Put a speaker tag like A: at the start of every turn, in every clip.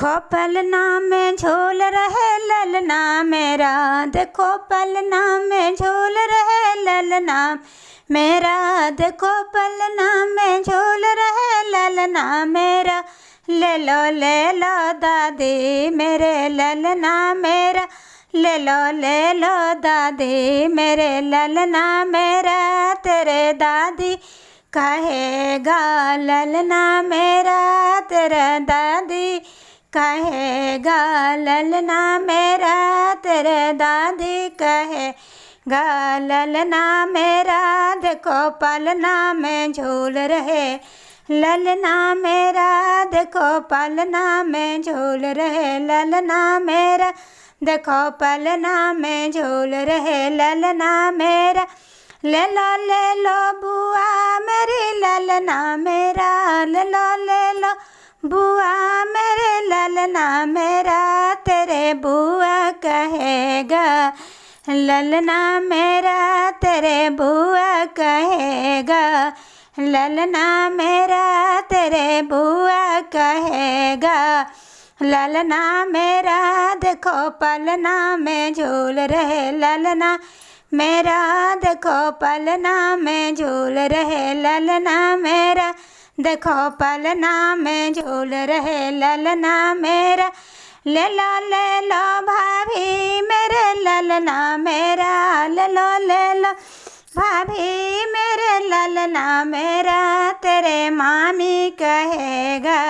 A: देखो पलना में झूल रहे ललना मेरा, देखो पलना में झूल रहे ललना मेरा, देखो पलना में झूल रहे ललना मेरा। ले लो दादी मेरे ललना मेरा, ले लो दादी मेरे ललना मेरा। तेरे दादी कहेगा ललना मेरा, तेरा दादी कहेगा ललना मेरा, तेरे दादी कहेगा ललना मेरा। देखो पलना में झूल रहे ललना मेरा, देखो पलना में झूल रहे ललना मेरा, देखो पलना में झूल रहे ललना मेरा। ले लो बुआ मेरी ललना मेरा, ले लो बुआ मेरे ललना मेरा। तेरे बुआ कहेगा ललना मेरा, तेरे बुआ कहेगा ललना मेरा, तेरे बुआ कहेगा ललना मेरा। देखो पलना में झूल रहे ललना मेरा, देखो पलना में झूल रहे ललना मेरा, देखो पलना में झूल रहे ललना मेरा। ले लो भाभी मेरे ललना मेरा, ले लो भाभी मेरे ललना मेरा। तेरे मामी कहेगा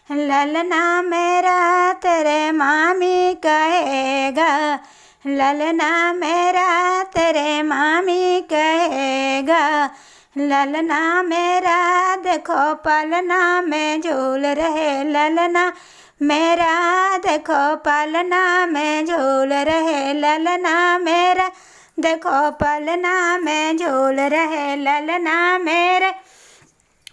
A: ललना मेरा, तेरे मामी कहेगा ललना मेरा, तेरे मामी कहेगा ललना मेरा। देखो पलना में झूल रहे ललना मेरा, देखो पलना में झूल रहे ललना मेरा, देखो पलना में झूल रहे ललना मेरे।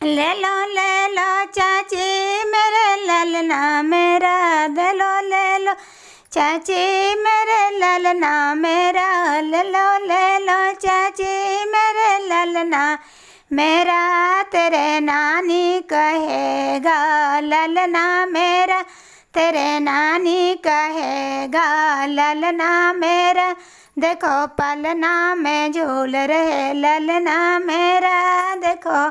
A: ले लो चाची मेरे ललना मेरा, ले लो चाची मेरे ललना मेरा, ले लो चाची मेरे ललना मेरा। तेरे नानी कहेगा ललना मेरा, तेरे नानी कहेगा ललना मेरा। देखो पलना में झूल रहे ललना मेरा, देखो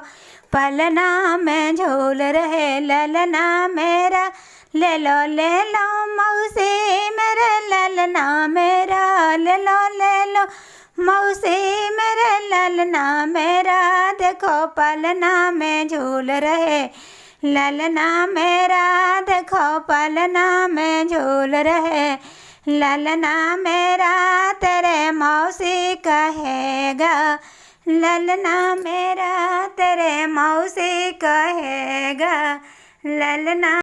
A: पलना में झूल रहे ललना मेरा। ले लो मौसी मेरे ललना मेरा, ले लो मौसी मेरे ललना मेरा। देखो पलना में झूल रहे ललना मेरा, देखो पलना में झूल रहे ललना मेरा। तेरे मौसी कहेगा ललना मेरा, तेरे मौसी कहेगा ललना।